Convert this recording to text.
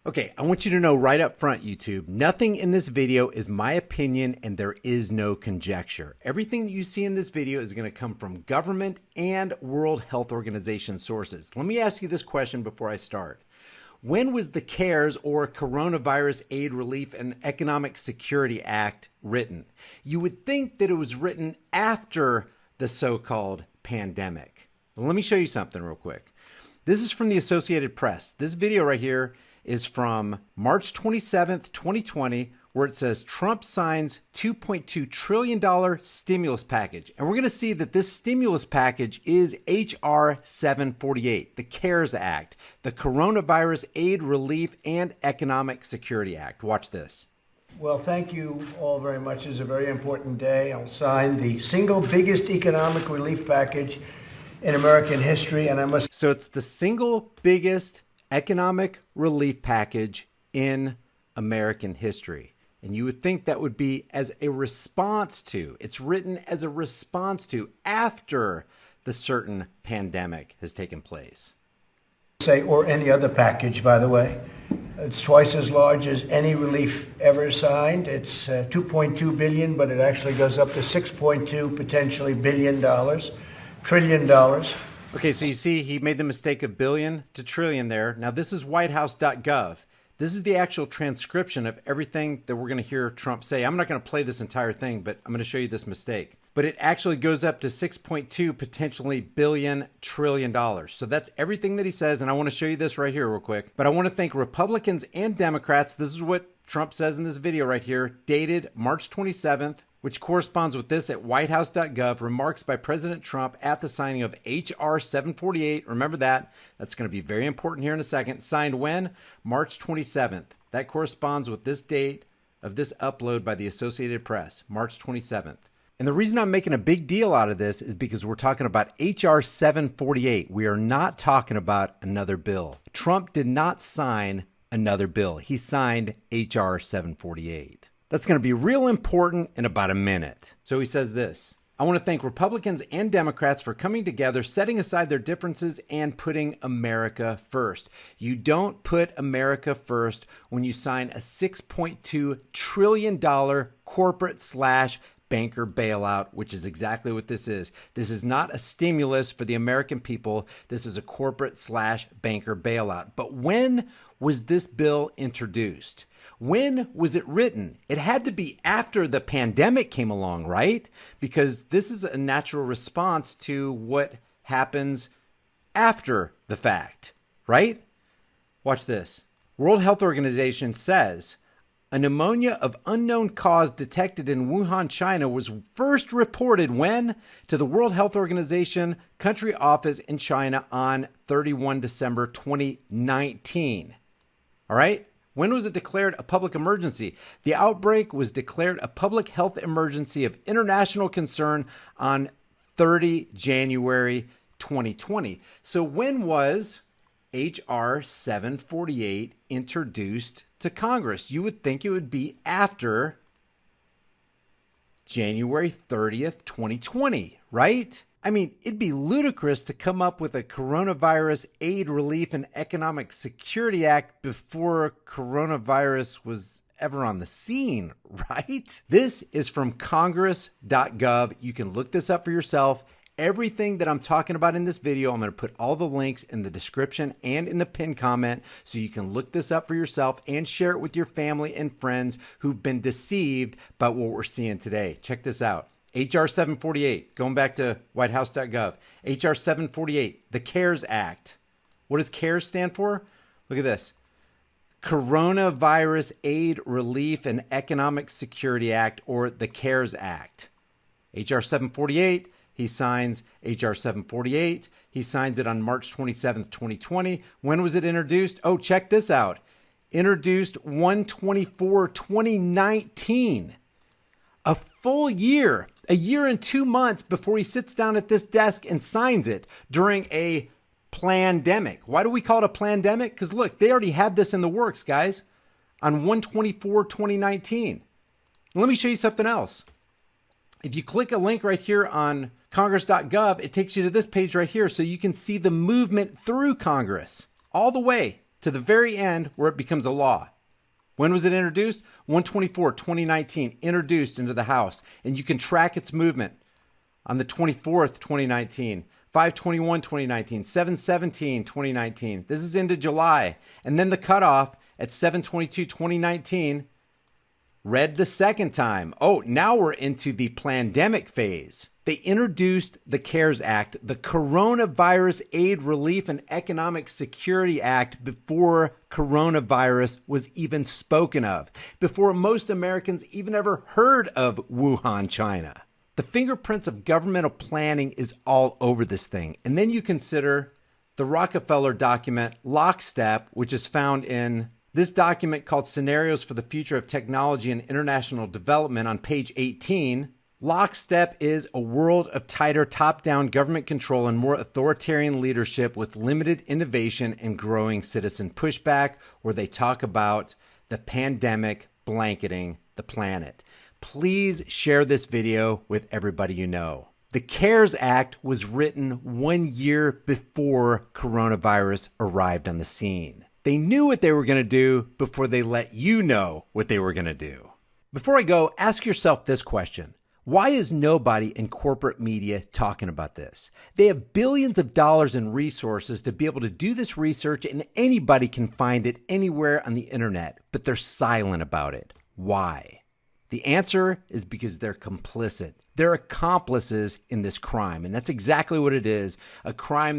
Okay, I want you to know right up front, YouTube, nothing in this video is my opinion and there is no conjecture. Everything that you see in this video is going to come from government and World Health Organization sources. Let me ask you this question before I start. When was the CARES or Coronavirus Aid, Relief, and Economic Security Act written? You would think that it was written after the so-called pandemic. Well, let me show you something real quick. This is from the Associated Press. This video right here is from March 27th, 2020, where it says Trump signs $2.2 trillion stimulus package. And we're going to see that this stimulus package is H.R. 748, the CARES Act, the Coronavirus Aid, Relief, and Economic Security Act. Watch this. Well, thank you all very much. It's a very important day. I'll sign the single biggest economic relief package in American history, and I must... So it's the single biggest economic relief package in American history. And you would think that would be as a response to, it's written as a response to after the certain pandemic has taken place. Say, or any other package, by the way. It's twice as large as any relief ever signed. It's $2.2 billion, but it actually goes up to $6.2 potentially trillion dollars. Okay, so you see he made the mistake of billion to trillion there. Now this is whitehouse.gov. This is the actual transcription of everything that we're going to hear Trump say. I'm not going to play this entire thing, but I'm going to show you this mistake. But it actually goes up to 6.2 potentially billion trillion dollars. So that's everything that he says, and I want to show you this right here real quick. But I want to thank Republicans and Democrats. This is what Trump says in this video right here, dated March 27th, which corresponds with this at whitehouse.gov, remarks by President Trump at the signing of H.R. 748. Remember that. That's going to be very important here in a second. Signed when? March 27th. That corresponds with this date of this upload by the Associated Press, March 27th. And the reason I'm making a big deal out of this is because we're talking about H.R. 748. We are not talking about another bill. Trump did not sign another bill. He signed H.R. 748. That's going to be real important in about a minute. So he says this: I want to thank Republicans and Democrats for coming together, setting aside their differences, and putting America first. You don't put America first when you sign a $6.2 trillion corporate/banker bailout, which is exactly what this is. This is not a stimulus for the American people. This is a corporate/banker bailout. But when was this bill introduced? When was it written? It had to be after the pandemic came along, right? Because this is a natural response to what happens after the fact, right? Watch this. World Health Organization says a pneumonia of unknown cause detected in Wuhan, China was first reported when? To the World Health Organization country office in China on 31 December 2019. All right? When was it declared a public emergency? The outbreak was declared a public health emergency of international concern on 30 January 2020. So when was H.R. 748 introduced to Congress? You would think it would be after January 30th, 2020, right? I mean, it'd be ludicrous to come up with a Coronavirus Aid, Relief, and Economic Security Act before coronavirus was ever on the scene, right? This is from congress.gov. You can look this up for yourself. Everything that I'm talking about in this video, I'm going to put all the links in the description and in the pinned comment so you can look this up for yourself and share it with your family and friends who've been deceived by what we're seeing today. Check this out. H.R. 748, going back to whitehouse.gov. H.R. 748, the CARES Act. What does CARES stand for? Look at this. Coronavirus Aid, Relief, and Economic Security Act, or the CARES Act. H.R. 748, he signs H.R. 748. He signs it on March 27th, 2020. When was it introduced? Oh, check this out. Introduced 1/24/2019. A full year, a year and 2 months before he sits down at this desk and signs it during a plandemic. Why do we call it a plandemic? Because look, they already had this in the works, guys, on 1/24/2019. Let me show you something else. If you click a link right here on congress.gov, it takes you to this page right here so you can see the movement through Congress all the way to the very end where it becomes a law. When was it introduced? 1/24/2019, introduced into the House, and you can track its movement on the 24th, 2019, 5/21/2019, 7/17/2019. This is into July. And then the cutoff at 7/22/2019 read the second time. Oh, now we're into the pandemic phase. They introduced the CARES Act, the Coronavirus Aid, Relief, and Economic Security Act, before coronavirus was even spoken of, before most Americans even ever heard of Wuhan, China. The fingerprints of governmental planning is all over this thing. And then you consider the Rockefeller document, Lockstep, which is found in this document called Scenarios for the Future of Technology and International Development on page 18. Lockstep is a world of tighter top-down government control and more authoritarian leadership with limited innovation and growing citizen pushback, where they talk about the pandemic blanketing the planet. Please share this video with everybody you know. The CARES Act was written 1 year before coronavirus arrived on the scene. They knew what they were going to do before they let you know what they were going to do. Before I go, ask yourself this question. Why is nobody in corporate media talking about this? They have billions of dollars in resources to be able to do this research, and anybody can find it anywhere on the internet, but they're silent about it. Why? The answer is because they're complicit. They're accomplices in this crime, and that's exactly what it is, a crime